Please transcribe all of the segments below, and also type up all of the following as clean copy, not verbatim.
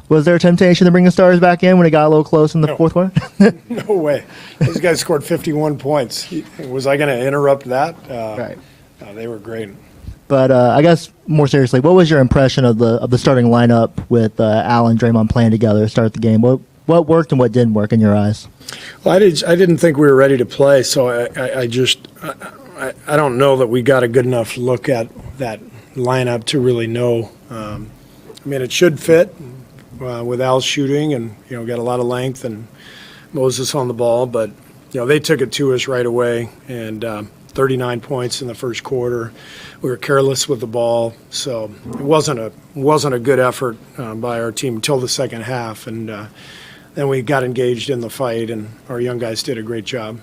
Was there a temptation to bring the Stars back in when it got a little close in the fourth quarter? No way. Those guys scored 51 points. Was I going to interrupt that? Right. They were great. But I guess more seriously, what was your impression of the starting lineup with Al and Draymond playing together to start the game? What worked and what didn't work in your eyes? Well, I didn't think we were ready to play, so I don't know that we got a good enough look at that lineup to really know. I mean, it should fit with Al shooting and, got a lot of length and Moses on the ball, but, they took it to us right away and 39 points in the first quarter. We were careless with the ball, so it wasn't a good effort by our team until the second half, and then we got engaged in the fight, and our young guys did a great job.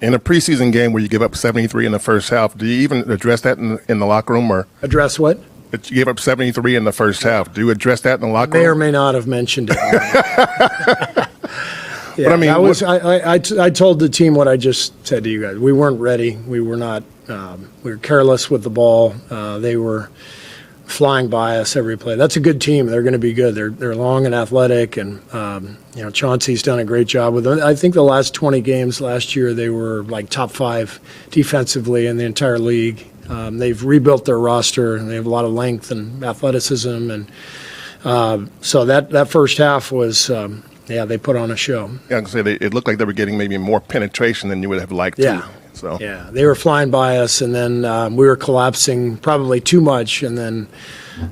In a preseason game where you give up 73 in the first half, do you even address that in the locker room? Or address what? That you gave up 73 in the first half. Do you address that in the locker room? May or may not have mentioned it. Yeah, but I mean, I told the team what I just said to you guys. We weren't ready. We were not. We were careless with the ball. They were flying by us every play. That's a good team. They're going to be good. They're long and athletic, and Chauncey's done a great job with them. I think the last 20 games last year they were like top 5 defensively in the entire league. They've rebuilt their roster, and they have a lot of length and athleticism, and so that first half was. They put on a show. Yeah, I can say it looked like they were getting maybe more penetration than you would have liked to. So. Yeah, they were flying by us, and then we were collapsing probably too much, and then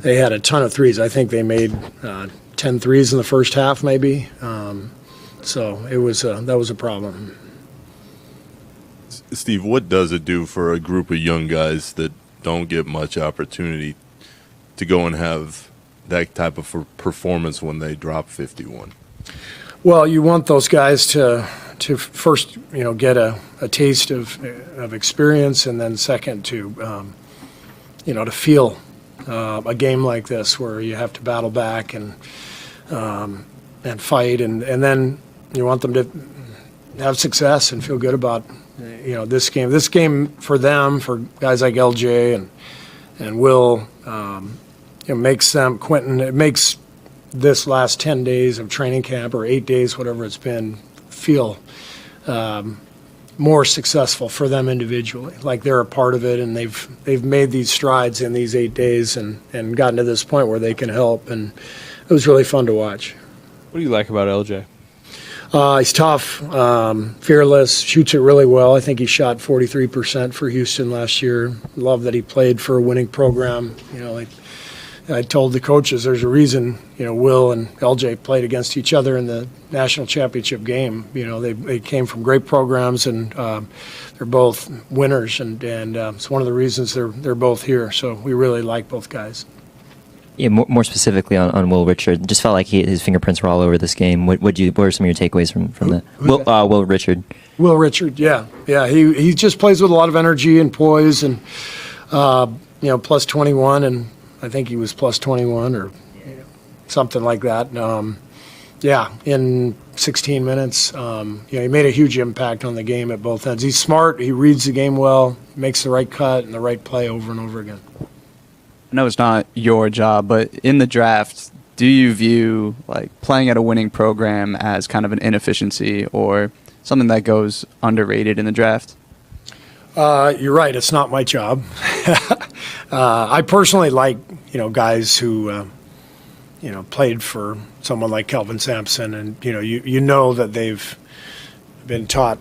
they had a ton of threes. I think they made 10 threes in the first half, maybe. So that was a problem. Steve, what does it do for a group of young guys that don't get much opportunity to go and have that type of performance when they drop 51? Well, you want those guys to first, get a taste of experience, and then second to, to feel a game like this where you have to battle back and fight, and then you want them to have success and feel good about, this game. This game for them, for guys like LJ and Will, it makes them, Quentin, it makes this last 10 days of training camp, or 8 days, whatever it's been, feel more successful for them individually. Like they're a part of it, and they've made these strides in these 8 days and gotten to this point where they can help. And it was really fun to watch. What do you like about LJ? He's tough, fearless, shoots it really well. I think he shot 43% for Houston last year. Love that he played for a winning program. I told the coaches there's a reason, Will and LJ played against each other in the national championship game. They came from great programs, and they're both winners, and it's one of the reasons they're both here. So we really like both guys. Yeah, more specifically on Will Richard, just felt like his fingerprints were all over this game. What were some of your takeaways from that? Will Richard. Will Richard, yeah. He just plays with a lot of energy and poise, and plus 21, and I think he was plus 21 or something like that. In 16 minutes, he made a huge impact on the game at both ends. He's smart. He reads the game well, makes the right cut and the right play over and over again. I know it's not your job, but in the draft, do you view playing at a winning program as kind of an inefficiency or something that goes underrated in the draft? You're right. It's not my job. I personally like, guys who, played for someone like Kelvin Sampson, and you know that they've been taught,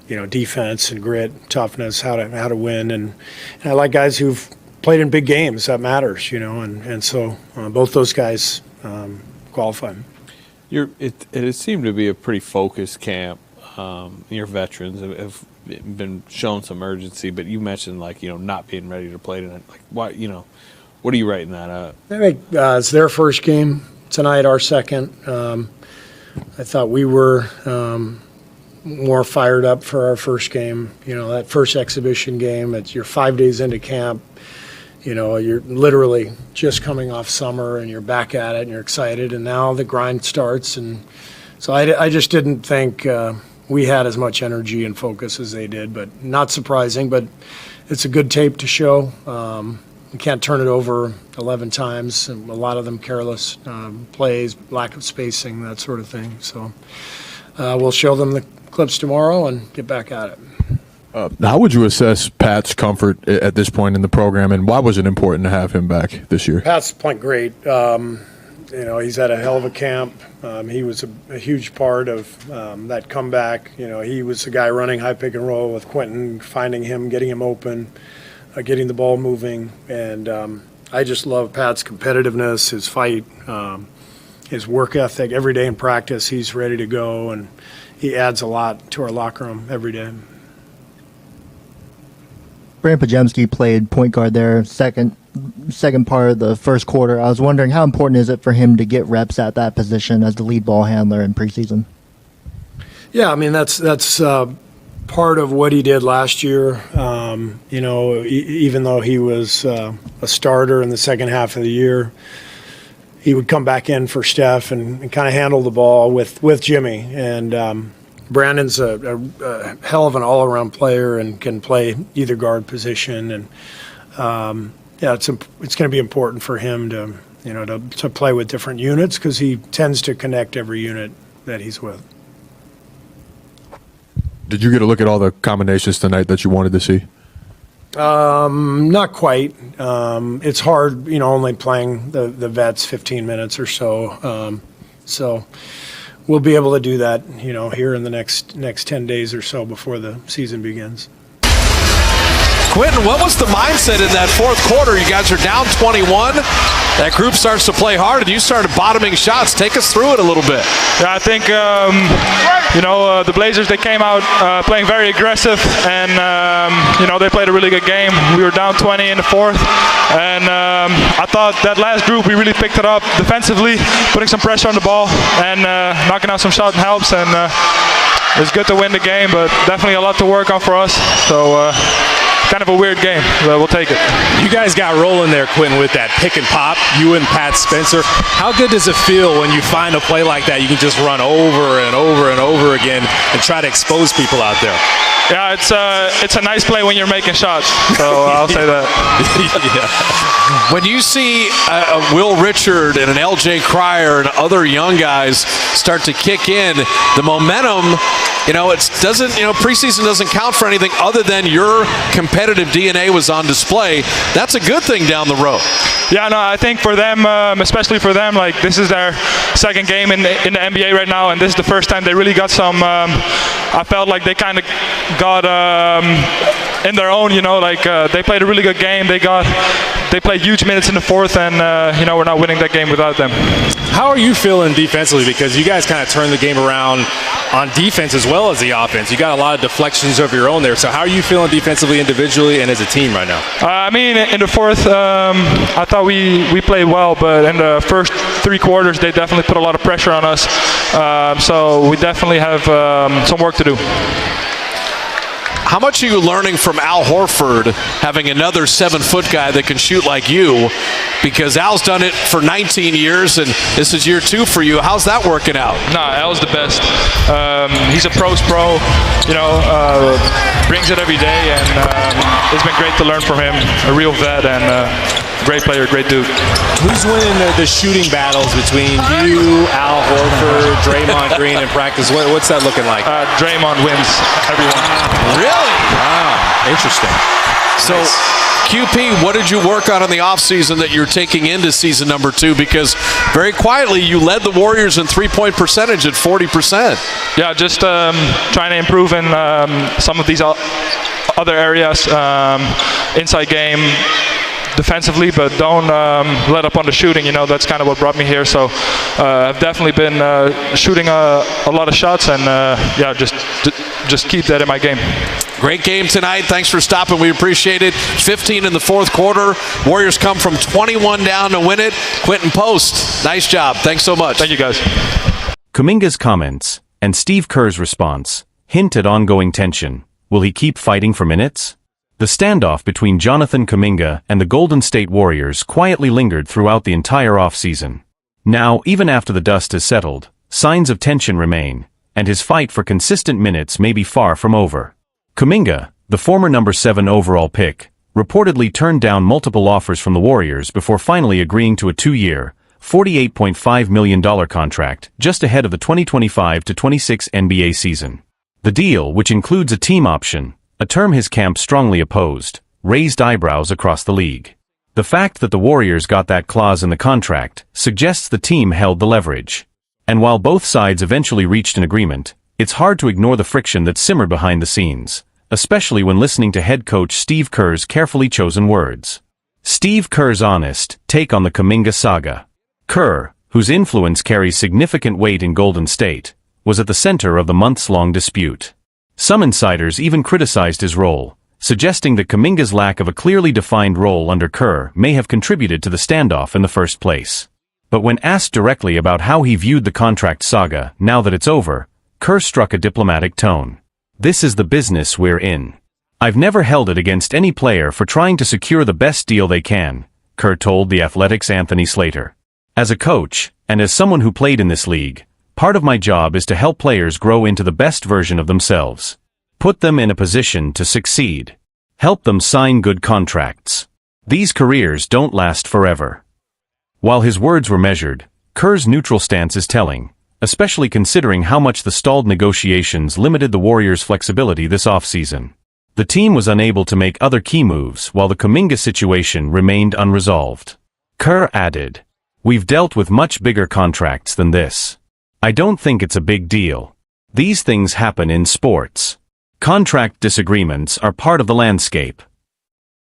defense and grit, toughness, how to win, and I like guys who've played in big games. That matters, and so both those guys qualify. It seemed to be a pretty focused camp. Your veterans have been shown some urgency, but you mentioned not being ready to play tonight. What are you writing that up? I think it's their first game tonight, our second. I thought we were more fired up for our first game. That first exhibition game. You're 5 days into camp. You're literally just coming off summer, and you're back at it, and you're excited, and now the grind starts. And so I just didn't think we had as much energy and focus as they did, but not surprising. But it's a good tape to show. You can't turn it over 11 times, and a lot of them careless plays, lack of spacing, that sort of thing. So we'll show them the clips tomorrow and get back at it. How would you assess Pat's comfort at this point in the program, and why was it important to have him back this year? Pat's playing great. He's had a hell of a camp. He was a huge part of that comeback. He was the guy running high pick and roll with Quentin, finding him, getting him open, getting the ball moving. And I just love Pat's competitiveness, his fight, his work ethic. Every day in practice, he's ready to go, and he adds a lot to our locker room every day. Brandon Pajemski played point guard there, second part of the first quarter. I was wondering, how important is it for him to get reps at that position as the lead ball handler in preseason? Yeah, I mean, that's part of what he did last year. Even though he was a starter in the second half of the year, he would come back in for Steph and kind of handle the ball with Jimmy. And Brandon's a hell of an all-around player and can play either guard position. And it's going to be important for him to play with different units, because he tends to connect every unit that he's with. Did you get a look at all the combinations tonight that you wanted to see? Not quite. It's hard, only playing the vets 15 minutes or so. So we'll be able to do that, here in the next 10 days or so before the season begins. Quentin, what was the mindset in that fourth quarter? You guys are down 21. That group starts to play hard, and you started bottoming shots. Take us through it a little bit. Yeah, I think, the Blazers, they came out playing very aggressive, and, they played a really good game. We were down 20 in the fourth, and I thought that last group, we really picked it up defensively, putting some pressure on the ball, and knocking out some shots helps, and it's good to win the game, but definitely a lot to work on for us. So, kind of a weird game, but we'll take it. You guys got rolling there, Quentin, with that pick and pop, you and Pat Spencer. How good does it feel when you find a play like that? You can just run over and over and over again and try to expose people out there. Yeah, it's a nice play when you're making shots, so I'll say that. Yeah. When you see Will Richard and an L.J. Cryer and other young guys start to kick in, the momentum, it doesn't, preseason doesn't count for anything other than your competitive DNA was on display. That's a good thing down the road. Yeah, no, I think for them, especially for them, like, this is their second game in the NBA right now, and this is the first time they really got some. I felt like they kind of got in their own. They played a really good game. They played huge minutes in the fourth, and we're not winning that game without them. How are you feeling defensively? Because you guys kind of turned the game around on defense as well as the offense. You got a lot of deflections of your own there. So how are you feeling defensively, individually, and as a team right now? In the fourth, I thought we played well, but in the first three quarters, they definitely put a lot of pressure on us. So we definitely have some work to do. How much are you learning from Al Horford, having another 7-foot guy that can shoot like you? Because Al's done it for 19 years, and this is year 2 for you. How's that working out? Al's the best. He's a pro's pro, brings it every day, and it's been great to learn from him. A real vet and great player, great dude. Who's winning the shooting battles between you, Al Horford, Draymond Green in practice? What's that looking like? Draymond wins everyone. Really? Wow, interesting. So, nice. QP, what did you work on in the offseason that you're taking into season number 2? Because very quietly, you led the Warriors in three-point percentage at 40%. Yeah, just trying to improve in some of these other areas, inside game, defensively, but don't let up on the shooting. That's kind of what brought me here. So I've definitely been shooting a lot of shots, and just keep that in my game. Great game tonight. Thanks for stopping. We appreciate it. 15 in the fourth quarter. Warriors come from 21 down to win it. Quentin Post, nice job. Thanks so much. Thank you, guys. Kuminga's comments and Steve Kerr's response hint at ongoing tension. Will he keep fighting for minutes? The standoff between Jonathan Kuminga and the Golden State Warriors quietly lingered throughout the entire offseason. Now, even after the dust has settled, signs of tension remain, and his fight for consistent minutes may be far from over. Kuminga, the former number 7 overall pick, reportedly turned down multiple offers from the Warriors before finally agreeing to a 2-year, $48.5 million contract just ahead of the 2025-26 NBA season. The deal, which includes a team option, a term his camp strongly opposed, raised eyebrows across the league. The fact that the Warriors got that clause in the contract suggests the team held the leverage. And while both sides eventually reached an agreement, it's hard to ignore the friction that simmered behind the scenes, especially when listening to head coach Steve Kerr's carefully chosen words. Steve Kerr's honest take on the Kuminga saga. Kerr, whose influence carries significant weight in Golden State, was at the center of the months-long dispute. Some insiders even criticized his role, suggesting that Kuminga's lack of a clearly defined role under Kerr may have contributed to the standoff in the first place. But when asked directly about how he viewed the contract saga now that it's over, Kerr struck a diplomatic tone. "This is the business we're in. I've never held it against any player for trying to secure the best deal they can," Kerr told The Athletic's Anthony Slater. "As a coach, and as someone who played in this league, part of my job is to help players grow into the best version of themselves. Put them in a position to succeed. Help them sign good contracts. These careers don't last forever." While his words were measured, Kerr's neutral stance is telling, especially considering how much the stalled negotiations limited the Warriors' flexibility this offseason. The team was unable to make other key moves while the Kuminga situation remained unresolved. Kerr added, "We've dealt with much bigger contracts than this. I don't think it's a big deal. These things happen in sports. Contract disagreements are part of the landscape.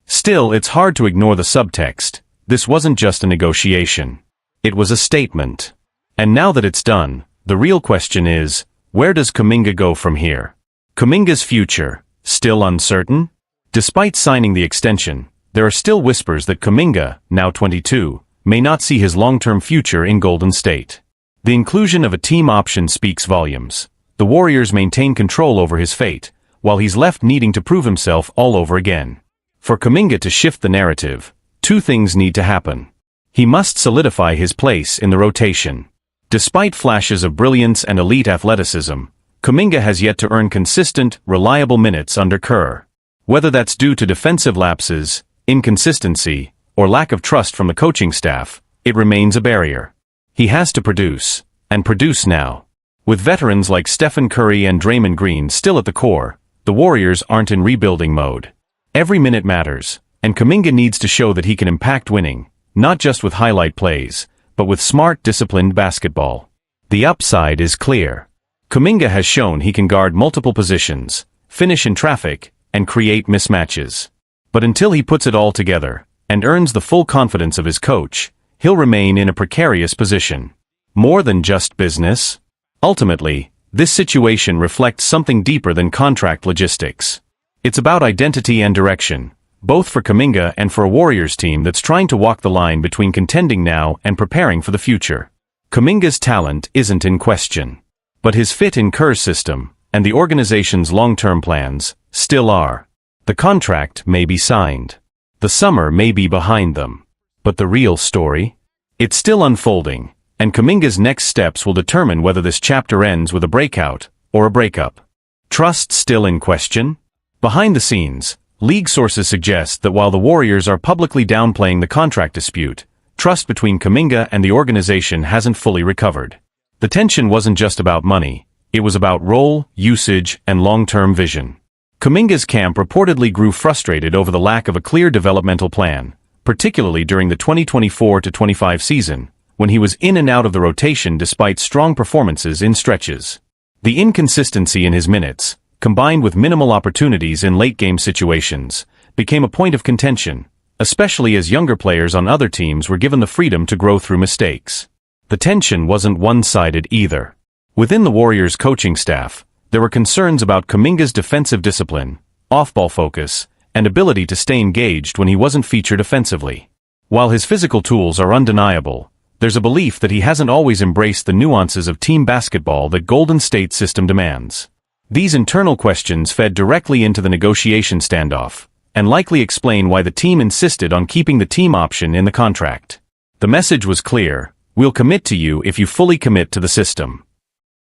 Still, it's hard to ignore the subtext. This wasn't just a negotiation. It was a statement. And now that it's done, the real question is, where does Kuminga go from here? Kuminga's future, still uncertain? Despite signing the extension, there are still whispers that Kuminga, now 22, may not see his long-term future in Golden State. The inclusion of a team option speaks volumes. The Warriors maintain control over his fate, while he's left needing to prove himself all over again. For Kuminga to shift the narrative, two things need to happen. He must solidify his place in the rotation. Despite flashes of brilliance and elite athleticism, Kuminga has yet to earn consistent, reliable minutes under Kerr. Whether that's due to defensive lapses, inconsistency, or lack of trust from the coaching staff, it remains a barrier. He has to produce, and produce now. With veterans like Stephen Curry and Draymond Green still at the core, the Warriors aren't in rebuilding mode. Every minute matters, and Kuminga needs to show that he can impact winning, not just with highlight plays, but with smart, disciplined basketball. The upside is clear. Kuminga has shown he can guard multiple positions, finish in traffic, and create mismatches. But until he puts it all together, and earns the full confidence of his coach, he'll remain in a precarious position. More than just business. Ultimately, this situation reflects something deeper than contract logistics. It's about identity and direction, both for Kuminga and for a Warriors team that's trying to walk the line between contending now and preparing for the future. Kuminga's talent isn't in question, but his fit in Kerr's system, and the organization's long-term plans, still are. The contract may be signed. The summer may be behind them. But the real story? It's still unfolding, and Kuminga's next steps will determine whether this chapter ends with a breakout or a breakup. Trust still in question? Behind the scenes, league sources suggest that while the Warriors are publicly downplaying the contract dispute, trust between Kuminga and the organization hasn't fully recovered. The tension wasn't just about money, it was about role, usage, and long-term vision. Kuminga's camp reportedly grew frustrated over the lack of a clear developmental plan, particularly during the 2024-25 season, when he was in and out of the rotation despite strong performances in stretches. The inconsistency in his minutes, combined with minimal opportunities in late-game situations, became a point of contention, especially as younger players on other teams were given the freedom to grow through mistakes. The tension wasn't one-sided either. Within the Warriors' coaching staff, there were concerns about Kuminga's defensive discipline, off-ball focus, and ability to stay engaged when he wasn't featured offensively. While his physical tools are undeniable, there's a belief that he hasn't always embraced the nuances of team basketball that Golden State's system demands. These internal questions fed directly into the negotiation standoff, and likely explain why the team insisted on keeping the team option in the contract. The message was clear: we'll commit to you if you fully commit to the system.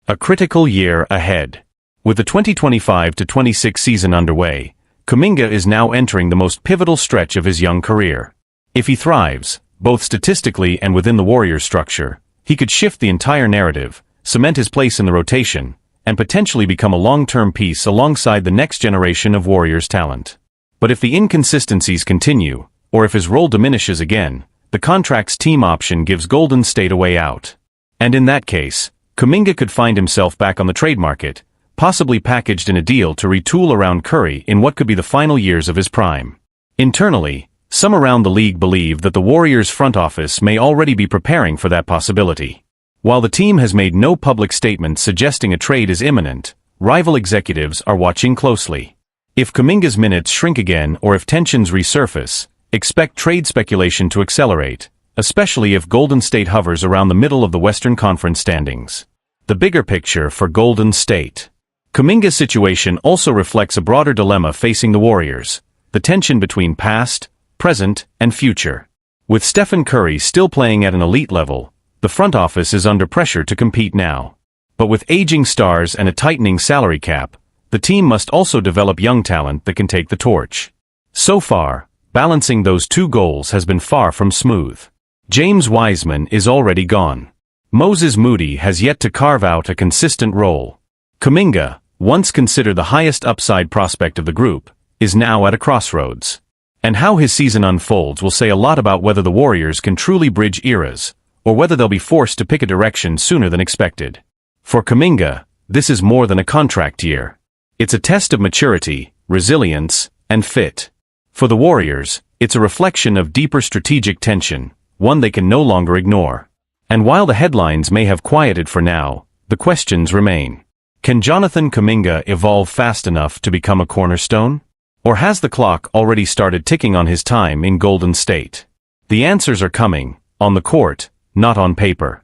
A critical year ahead. With the 2025-26 season underway, Kuminga is now entering the most pivotal stretch of his young career. If he thrives, both statistically and within the Warriors structure, he could shift the entire narrative, cement his place in the rotation, and potentially become a long-term piece alongside the next generation of Warriors talent. But if the inconsistencies continue, or if his role diminishes again, the contract's team option gives Golden State a way out. And in that case, Kuminga could find himself back on the trade market, possibly packaged in a deal to retool around Curry in what could be the final years of his prime. Internally, some around the league believe that the Warriors front office may already be preparing for that possibility. While the team has made no public statements suggesting a trade is imminent, rival executives are watching closely. If Kuminga's minutes shrink again or if tensions resurface, expect trade speculation to accelerate, especially if Golden State hovers around the middle of the Western Conference standings. The bigger picture for Golden State. Kuminga's situation also reflects a broader dilemma facing the Warriors, the tension between past, present, and future. With Stephen Curry still playing at an elite level, the front office is under pressure to compete now. But with aging stars and a tightening salary cap, the team must also develop young talent that can take the torch. So far, balancing those two goals has been far from smooth. James Wiseman is already gone. Moses Moody has yet to carve out a consistent role. Kuminga, once considered the highest upside prospect of the group, is now at a crossroads. And how his season unfolds will say a lot about whether the Warriors can truly bridge eras, or whether they'll be forced to pick a direction sooner than expected. For Kuminga, this is more than a contract year. It's a test of maturity, resilience, and fit. For the Warriors, it's a reflection of deeper strategic tension, one they can no longer ignore. And while the headlines may have quieted for now, the questions remain. Can Jonathan Kuminga evolve fast enough to become a cornerstone? Or has the clock already started ticking on his time in Golden State? The answers are coming, on the court, not on paper.